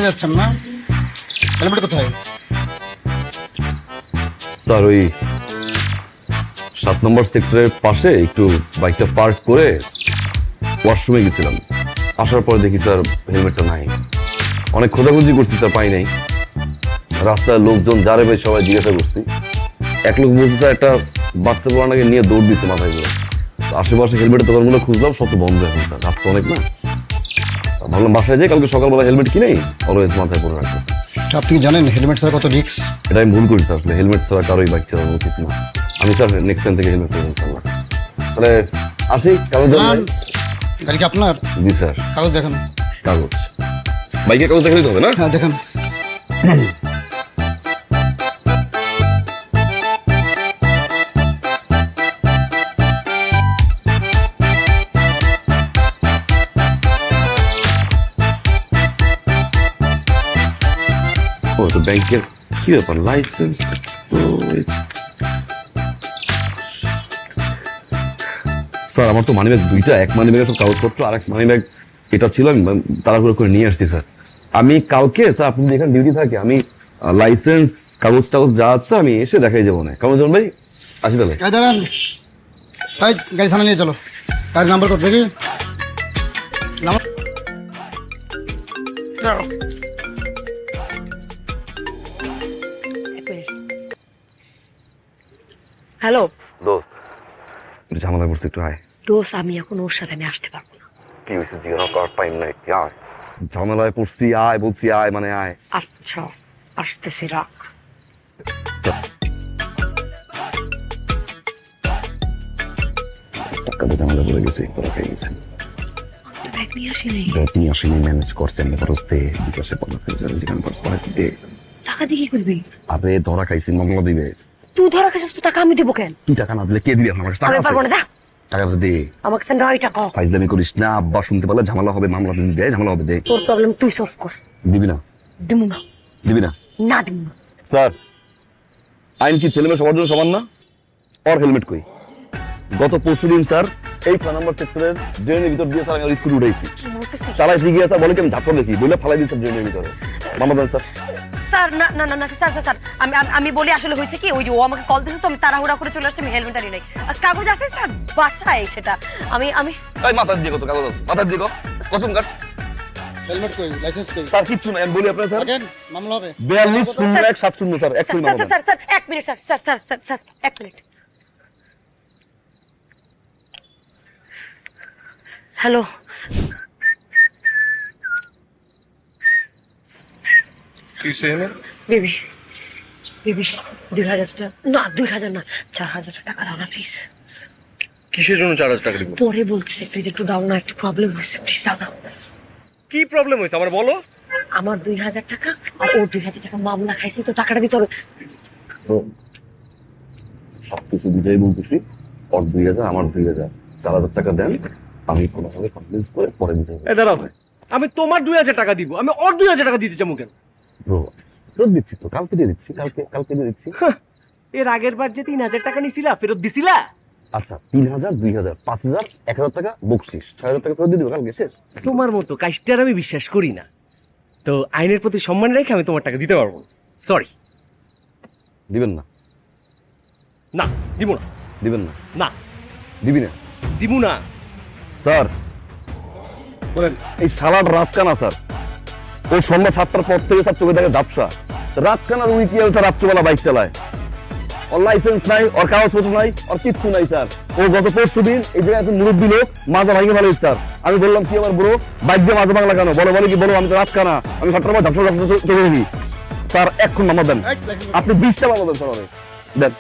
যাচ্ছেন না? হেলমেট কোথায়? স্যার ওই 7 নম্বর সেক্টরের পাশে একটু বাইকটা পার্ক করে ওয়াশরুমে গেছিলাম। আসার পরে দেখি স্যার হেলমেটটা নাই। অনেক খোঁজাখুঁজি করছি স্যার, পাই নাই। রাস্তায় লোকজন যারে ভাই সবাই জিজ্ঞাসা করছি। এক লোক বলছে স্যার একটা বাচ্চা পোড়ানাকে নিয়ে দৌড় দিচ্ছে মাথায় করে। আশেপাশে হেলমেটের দোকানগুলো খুঁজলাম, সব তো বন্ধ এখন স্যার, রাস্তা অনেক না। ভাবলাম বাসায় যাই, কালকে সকালবেলা হেলমেট কিনেই অলওয়েজ মাথায় পরে রাখবো। আপনি জানেন হেলমেট ছাড়া কত রিস্ক? এটা আমি ভুল করি স্যার, আসলে হেলমেট ছাড়া কারোই বাইক চালানো উচিত না। আমি স্যার নেক্সট টাইম থেকে হেলমেট পরে ইনশাআল্লাহ। তাহলে আসি, কাগজ গাড়ি কি আপনার? জি স্যার। কাগজ দেখান। কাগজ বাইকের কাগজ দেখালেই হবে না? হ্যাঁ দেখান। ও তো ব্যাংকের কি ব্যাপার, লাইসেন্স তো। স্যার আমার তো মানিব্যাগ দুইটা, এক মানিব্যাগে সব কাগজপত্র, আর এক মানিব্যাগ এটা ছিল, আমি তাড়াহুড়ো করে নিয়ে আসছি স্যার। আমি কালকে স্যার আপনি যেখানে ডিউটি থাকে, আমি লাইসেন্স কাগজ টাগজ যা আছে আমি এসে দেখাই যাবো না। কেমন ভাই আসি তাহলে? দাঁড়ান ভাই, গাড়ি থানা নিয়ে চলো। গাড়ির নাম্বার কত দেখি? হ্যালো দোস্ত, ঝামেলা করছি, একটু আয়। দোস্ত আমি এখন ওর সাথে আমি আসতে পারবো না। কি হয়েছে জিজ্ঞাসা করার টাইম নাই, আয়। ঝামেলায় পড়ছি, আয় বলছি, আয় মানে আয়। আচ্ছা আসতেছি, রাখ। টাকাতে ঝামেলা পড়ে গেছে, তোরা খাই গেছে। ব্যাগ নিয়ে আসিনি। ব্যাগ নিয়ে আসিনি, ম্যানেজ করছেন খরচতে বিকাশে যেখানে টাকা দিয়ে কি করবি? আরে ধরা খাইছি, মামলা দিবে। তুই ধরা খাইছিস তো টাকা আমি দিব কেন? তুই টাকা না দিলে কে দিবি? আমার কাছে টাকা আমি পারবো না, আছে, যা। টাকাটা দে। আমাকে সেন্ড হয় টাকা। ফাইজলামি করিস না, আব্বা শুনতে পারলে ঝামেলা হবে, মামলা দিতে দে, ঝামেলা হবে, দে। তোর প্রবলেম তুই সলভ কর। দিবি না? দিমু না। দিবি না? না দিমু না। স্যার আইন কি ছেলে মেয়ে সবার জন্য সমান না? আর হেলমেট কই? গত পরশুদিন স্যার এই 6 নম্বর সেক্টরের ড্রেনের ভিতর দিয়ে স্যার আমি স্কুটি উঠাইছি, চালাই ঠিক আছে, বলে কি আমি ধাক্কা দেখি বলে ফালাই দিচ্ছি ড্রেনের ভিতরে। মামলা দেন স্যার। স্যার না না না না স্যার স্যার স্যার আমি বলি আসলে হয়েছে কি, ওই যে ও আমাকে কল দিয়েছে তো আমি তাড়াহুড়া করে চলে আসছি, আমি হেলমেট আনি নাই। আর কাগজ আছে স্যার বাসায়, সেটা আমি এই মাথার দিকে কত কাগজ আছে, মাথার দিকে কসম কাট। হেলমেট কই? লাইসেন্স কই? স্যার কিচ্ছু নাই, আমি বলি আপনার স্যার দেখেন মামলা হবে। 420170 স্যার, এক মিনিট মামলা। Sir 1 minute sir sir sir sir sir 1 minute. Hello baby, baby 2000 টাকা না, 2000 না 4000 টাকা দাও না প্লিজ। কিসের জন্য 4000 টাকা দিব? পরে বলতেছে, প্লিজ একটু দাও না, একটু প্রবলেম হয়েছে, প্লিজ দাও না। কি প্রবলেম হয়েছে আমার বলো? আমার 2000 টাকা আর ওর 2000 টাকা মামলা খাইছে, তো টাকাটা দিতে হবে। সবকিছু দিতেই বলতেছি, ওর 2000 আমার 2000, 4000 টাকা দেন, আমি কোনোভাবে কনভিন্স করে পরে দিতে হবে। দাঁড়াও, আমি তোমার 2000 টাকা দিব, আমি ওর 2000 টাকা দিতে চাবো কেন? ব্রো ফেরত দিচ্ছি তো, কালকে দিয়ে দিচ্ছি, কালকে দিয়ে দিচ্ছি। এর আগের বার যে 3000 টাকা নিছিলা ফেরত দিছিলা? আচ্ছা 3000, 2000, 5000, 1000 টাকা বকশিস, 6000 টাকা ফেরত দিয়ে দিবো কালকে, শেষ। তোমার মতো কাজটার আমি বিশ্বাস করি না, তো আইনের প্রতি সম্মান রেখে আমি তোমার টাকা দিতে পারবো না। সরি। দিবেন না? না দিব না। দিবেন না? না দিবি না? দিব না। স্যার বলেন, এই শালার রাত কানা স্যার, ও সন্ধ্যা 7টার পর থেকে স্যার চোখে থাকে ঝাপসা, রাত কানার উইকিয়াল স্যার রাত্রিবেলা বাইক চালায়। ওর লাইসেন্স নাই, ওর কাগজপত্র নাই, ওর কিচ্ছু নাই স্যার। ও গত পরশুদিন এই জায়গায় একটা মুরব্বী লোক মাজা ভাঙে ফেলে স্যার। আমি বললাম কি আমার ব্রো, বাইক দিয়ে মাজা ভাঙলা কেন? বলে কি বলো, আমি তো রাত কানা, আমি 7টার পর ঝাপসা চলে নিই। স্যার এখন মামলা দেন, আপনি 20টা মামলা দেন স্যার, দেন।